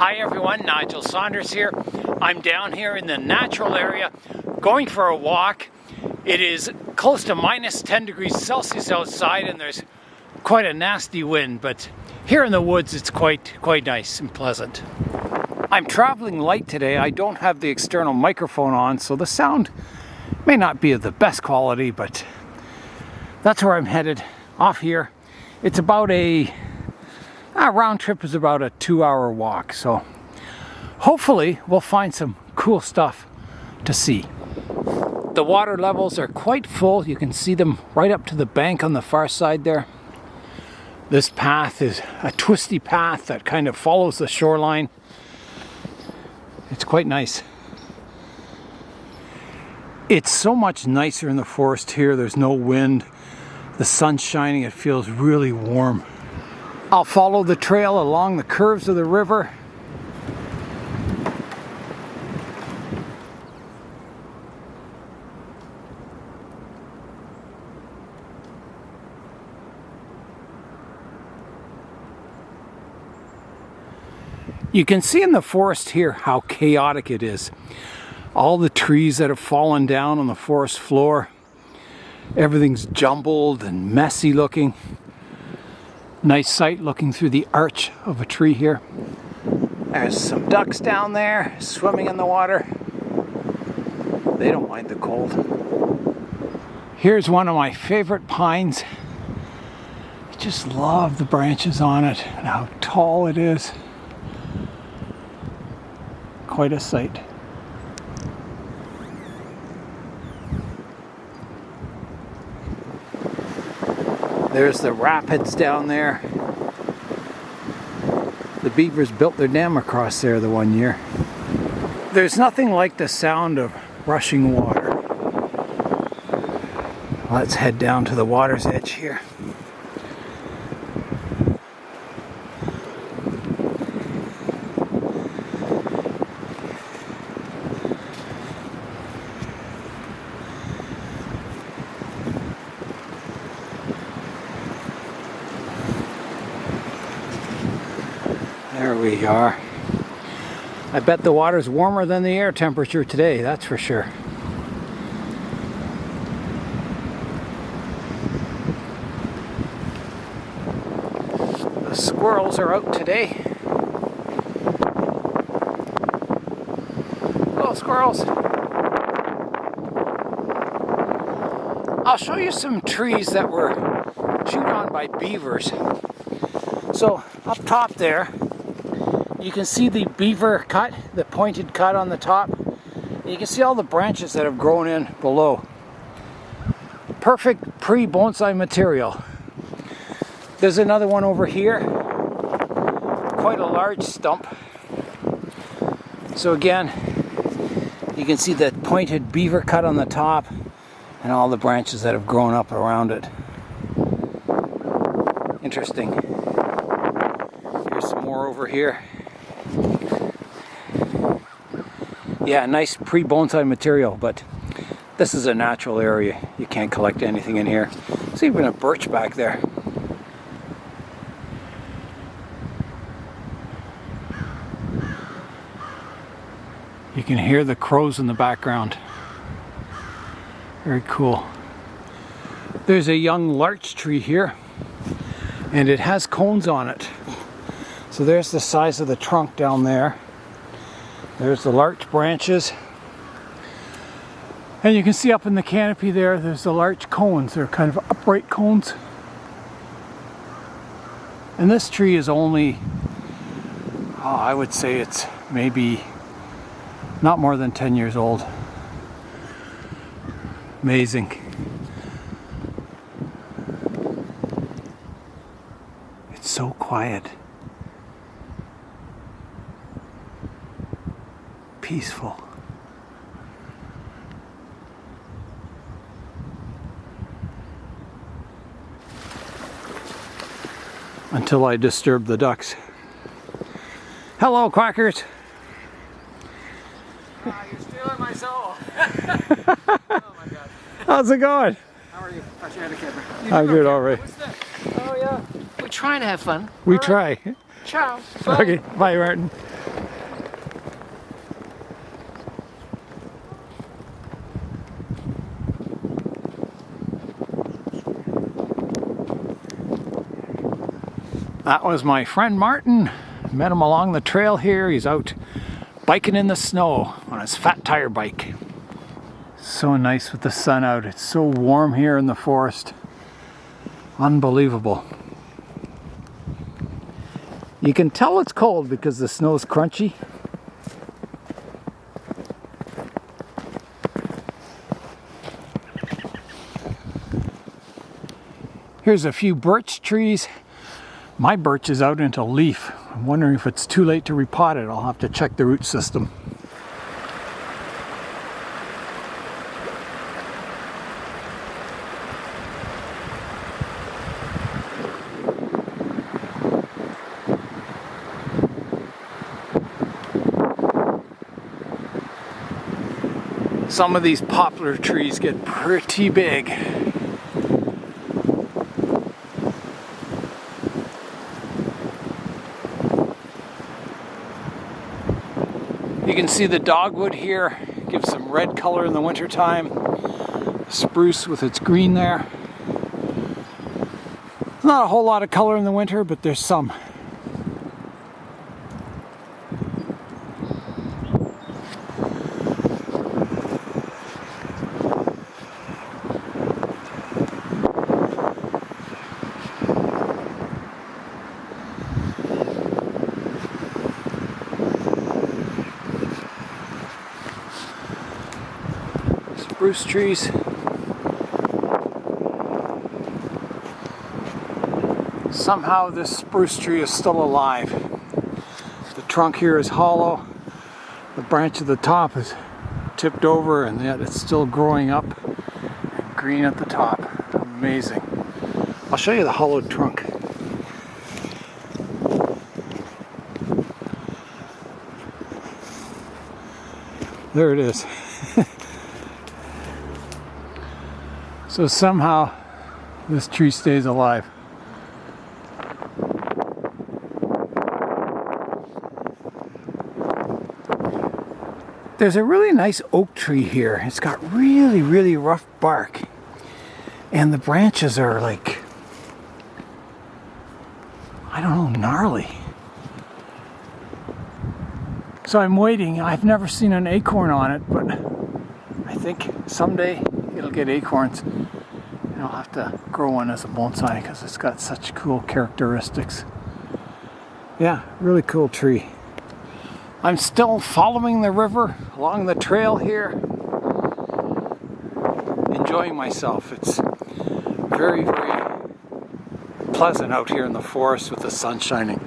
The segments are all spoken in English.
Hi everyone, Nigel Saunders here. I'm down here in the natural area going for a walk. It is close to minus 10 degrees Celsius outside and there's quite a nasty wind, but here in the woods it's quite nice and pleasant. I'm traveling light today. I don't have the external microphone on, so the sound may not be of the best quality, but that's where I'm headed, off here. It's about a round trip is about a 2-hour walk, so hopefully we'll find some cool stuff to see. The water levels are quite full. You can see them right up to the bank on the far side there. This path is a twisty path that kind of follows the shoreline. It's quite nice. It's so much nicer in the forest here. There's no wind. The sun's shining. It feels really warm. I'll follow the trail along the curves of the river. You can see in the forest here how chaotic it is. All the trees that have fallen down on the forest floor. Everything's jumbled and messy looking. Nice sight looking through the arch of a tree here. There's some ducks down there swimming in the water. They don't mind the cold. Here's one of my favorite pines. I just love the branches on it and how tall it is. Quite a sight. There's the rapids down there. The beavers built their dam across there the one year. There's nothing like the sound of rushing water. Let's head down to the water's edge here. There we are. I bet the water's warmer than the air temperature today, that's for sure. The squirrels are out today. Hello, squirrels. I'll show you some trees that were chewed on by beavers. So up top there, you can see the beaver cut, the pointed cut on the top. And you can see all the branches that have grown in below. Perfect pre-bonsai material. There's another one over here. Quite a large stump. So again, you can see the pointed beaver cut on the top and all the branches that have grown up around it. Interesting. Here's some more over here. Yeah, nice pre-bonsai material, but this is a natural area. You can't collect anything in here. There's even a birch back there. You can hear the crows in the background. Very cool. There's a young larch tree here, and it has cones on it. So there's the size of the trunk down there. There's the larch branches. And you can see up in the canopy there's the larch cones. They're kind of upright cones. And this tree is only, I would say it's maybe not more than 10 years old. Amazing. It's so quiet. Peaceful. Until I disturb the ducks. Hello, quackers. You're stealing my soul. Oh my God. How's it going? How are you? How's your camera? I'm good, all right. What's that? Oh yeah. We're trying to have fun. We All right. try. Ciao. Okay, bye, Martin. That was my friend Martin. Met him along the trail here. He's out biking in the snow on his fat tire bike. So nice with the sun out. It's so warm here in the forest. Unbelievable. You can tell it's cold because the snow's crunchy. Here's a few birch trees. My birch is out into leaf. I'm wondering if it's too late to repot it. I'll have to check the root system. Some of these poplar trees get pretty big. You can see the dogwood here, gives some red color in the wintertime. The spruce with its green there. Not a whole lot of color in the winter, but there's some. Spruce trees. Somehow this spruce tree is still alive. The trunk here is hollow. The branch at the top is tipped over and yet it's still growing up. And green at the top. Amazing. I'll show you the hollowed trunk. There it is. So somehow this tree stays alive. There's a really nice oak tree here. It's got really, really rough bark. And the branches are like, I don't know, gnarly. So I'm waiting. I've never seen an acorn on it, but I think someday it'll get acorns. And I'll have to grow one as a bonsai because it's got such cool characteristics. Yeah, really cool tree. I'm still following the river along the trail here. Enjoying myself. It's very, very pleasant out here in the forest with the sun shining.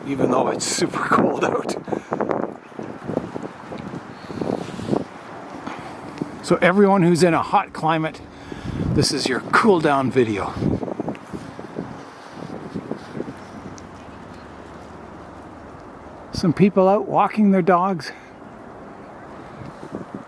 Even though it's super cold out. So everyone who's in a hot climate, this is your cool down video. Some people out walking their dogs.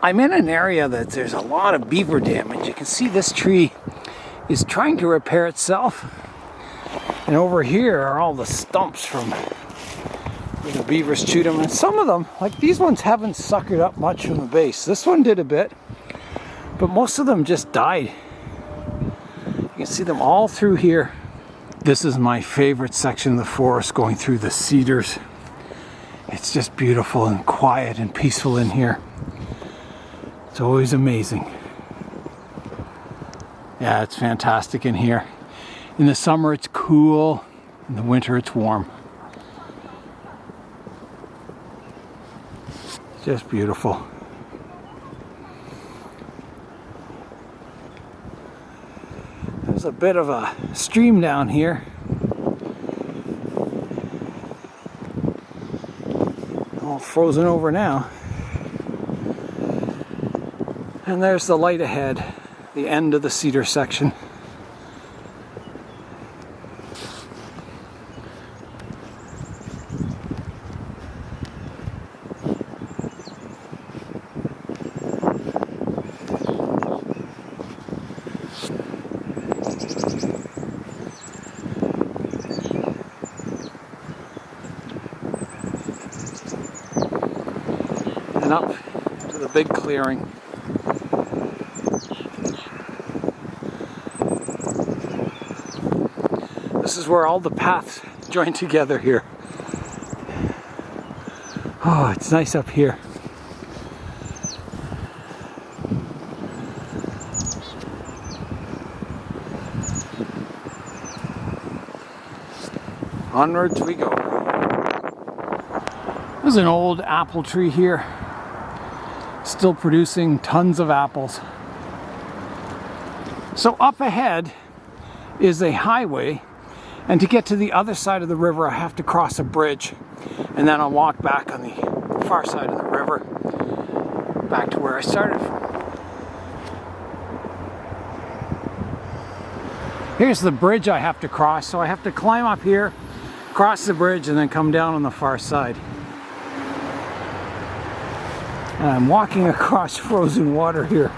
I'm in an area that there's a lot of beaver damage. You can see this tree is trying to repair itself. And over here are all the stumps from where the beavers chewed them. And some of them, like these ones, haven't suckered up much from the base. This one did a bit, but most of them just died. You can see them all through here. This is my favorite section of the forest, going through the cedars. It's just beautiful and quiet and peaceful in here. It's always amazing. Yeah, it's fantastic in here. In the summer it's cool, in the winter it's warm. It's just beautiful. There's a bit of a stream down here. All frozen over now. And there's the light ahead, the end of the cedar section. And up to the big clearing. This is where all the paths join together here. Oh, it's nice up here. Onwards we go. There's an old apple tree here, still producing tons of apples. So up ahead is a highway, and to get to the other side of the river I have to cross a bridge, and then I'll walk back on the far side of the river back to where I started from. Here's the bridge I have to cross, so I have to climb up here, cross the bridge, and then come down on the far side. And I'm walking across frozen water here.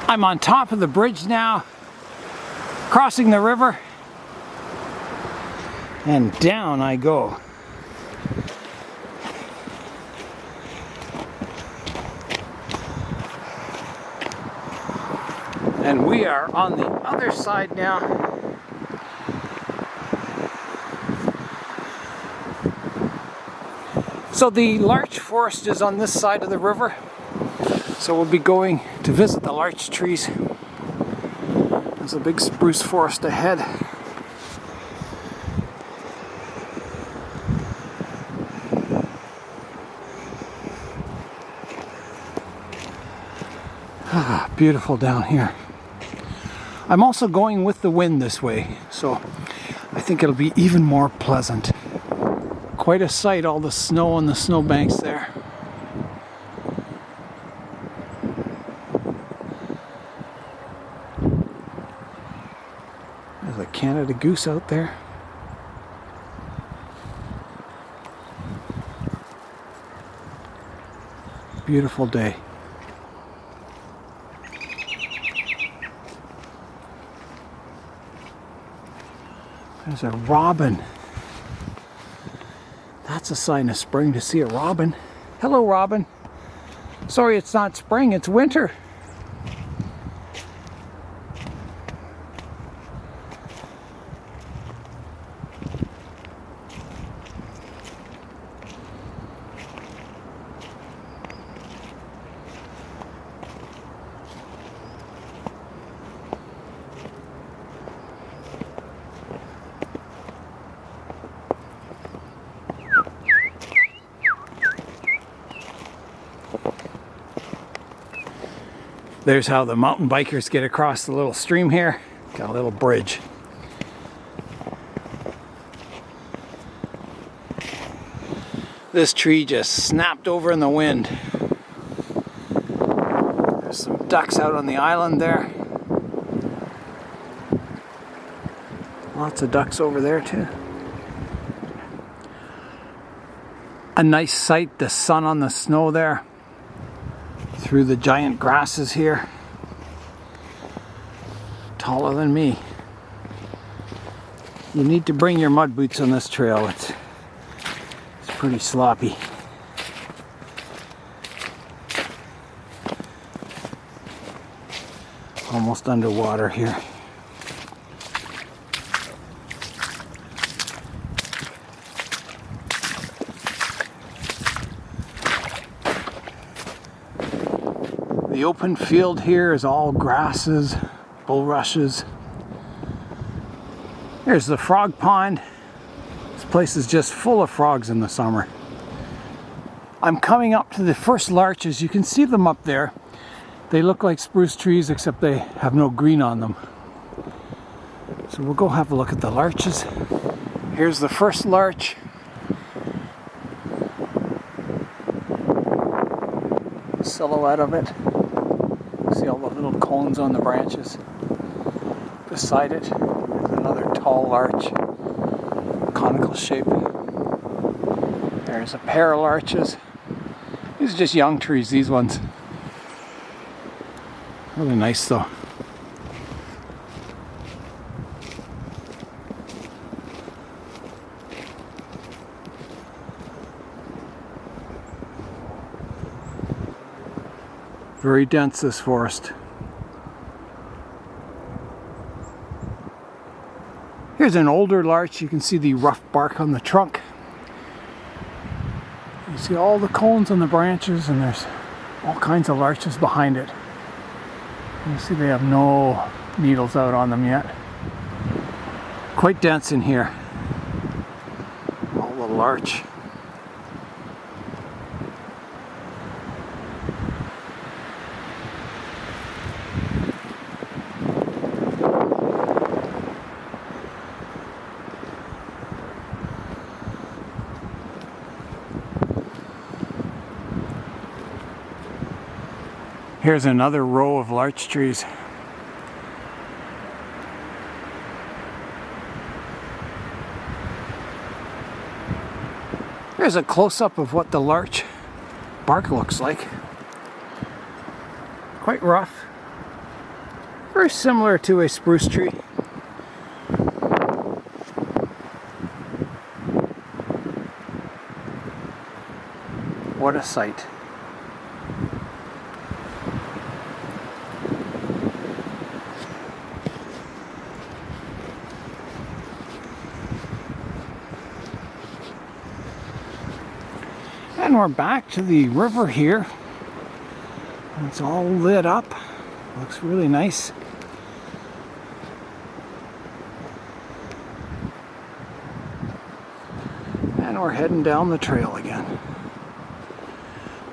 I'm on top of the bridge now, crossing the river, and down I go. And we are on the other side now. So the larch forest is on this side of the river. So we'll be going to visit the larch trees. There's a big spruce forest ahead. Ah, beautiful down here. I'm also going with the wind this way, so I think it'll be even more pleasant. Quite a sight, all the snow on the snowbanks there. There's a Canada goose out there. Beautiful day. There's a robin. That's a sign of spring to see a robin. Hello, robin. Sorry it's not spring, it's winter. There's how the mountain bikers get across the little stream here. Got a little bridge. This tree just snapped over in the wind. There's some ducks out on the island there. Lots of ducks over there too. A nice sight, the sun on the snow there. Through the giant grasses here. Taller than me. You need to bring your mud boots on this trail. It's pretty sloppy. Almost underwater here. The open field here is all grasses, bulrushes. There's the frog pond. This place is just full of frogs in the summer. I'm coming up to the first larches. You can see them up there. They look like spruce trees except they have no green on them. So we'll go have a look at the larches. Here's the first larch. Silhouette of it. See all the little cones on the branches. Beside it, there's another tall larch, conical shape. There's a pair of larches. These are just young trees, these ones. Really nice though. Very dense, this forest. Here's an older larch. You can see the rough bark on the trunk. You see all the cones on the branches, and there's all kinds of larches behind it. You see they have no needles out on them yet. Quite dense in here. All the larch. Here's another row of larch trees. Here's a close-up of what the larch bark looks like. Quite rough. Very similar to a spruce tree. What a sight. And we're back to the river here. It's all lit up. Looks really nice. And we're heading down the trail again.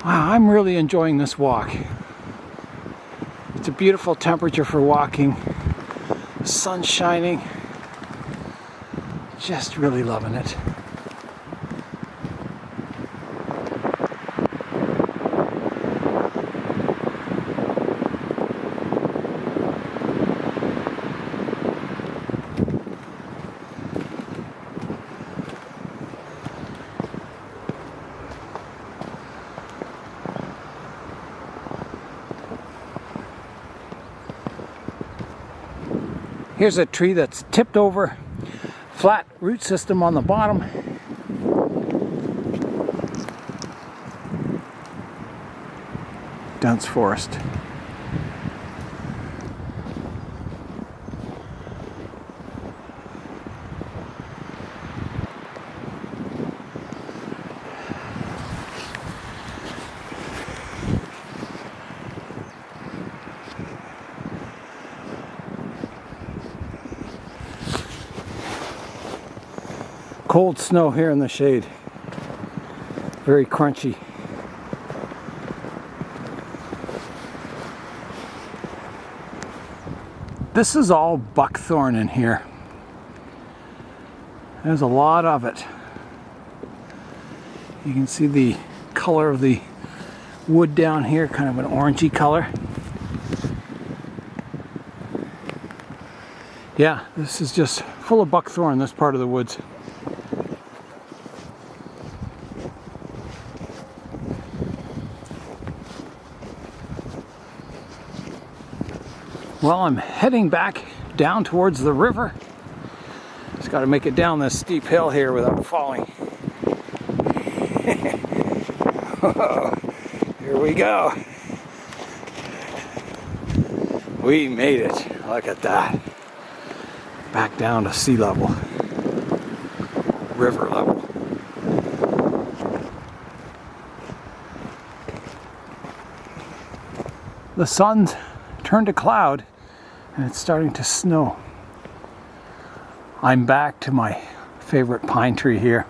Wow, I'm really enjoying this walk. It's a beautiful temperature for walking. The sun's shining. Just really loving it. Here's a tree that's tipped over, flat root system on the bottom. Dense forest. Cold snow here in the shade. Very crunchy. This is all buckthorn in here. There's a lot of it. You can see the color of the wood down here, kind of an orangey color. Yeah, this is just full of buckthorn, this part of the woods. Well, I'm heading back down towards the river. Just got to make it down this steep hill here without falling. Here we go. We made it. Look at that. Back down to sea level. River level. The sun's turned to cloud. And it's starting to snow. I'm back to my favorite pine tree here.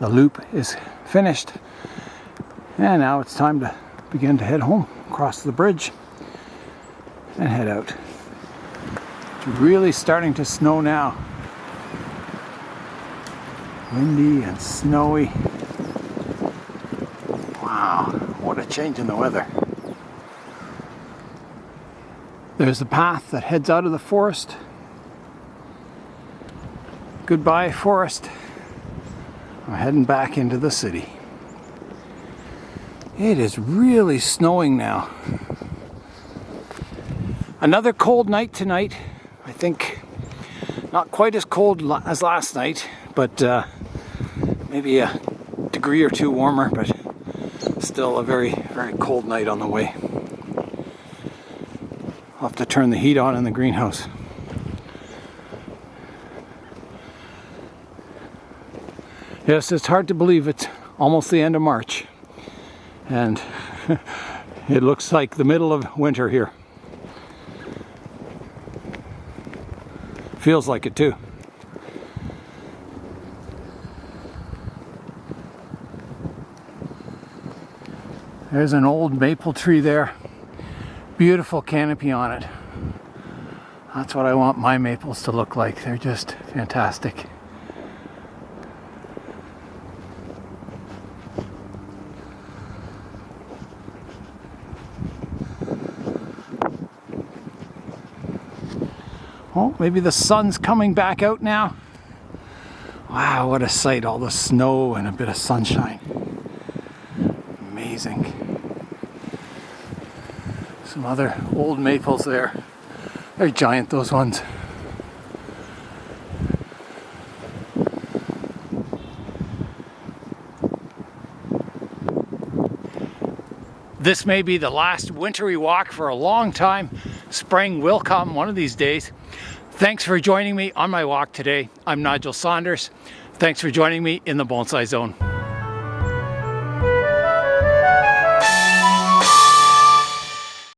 The loop is finished. And now it's time to begin to head home, cross the bridge, and head out. It's really starting to snow now. Windy and snowy. Wow, what a change in the weather. There's a path that heads out of the forest. Goodbye, forest. I'm heading back into the city. It is really snowing now. Another cold night tonight. I think not quite as cold as last night, but maybe a degree or two warmer, but still a very, very cold night on the way. I'll have to turn the heat on in the greenhouse. Yes, it's hard to believe it's almost the end of March. And it looks like the middle of winter here. Feels like it too. There's an old maple tree there. Beautiful canopy on it. That's what I want my maples to look like. They're just fantastic. Oh, maybe the sun's coming back out now. Wow, what a sight. All the snow and a bit of sunshine. Amazing. Some other old maples there. They're giant, those ones. This may be the last wintry walk for a long time. Spring will come one of these days. Thanks for joining me on my walk today. I'm Nigel Saunders. Thanks for joining me in the Bonsai Zone.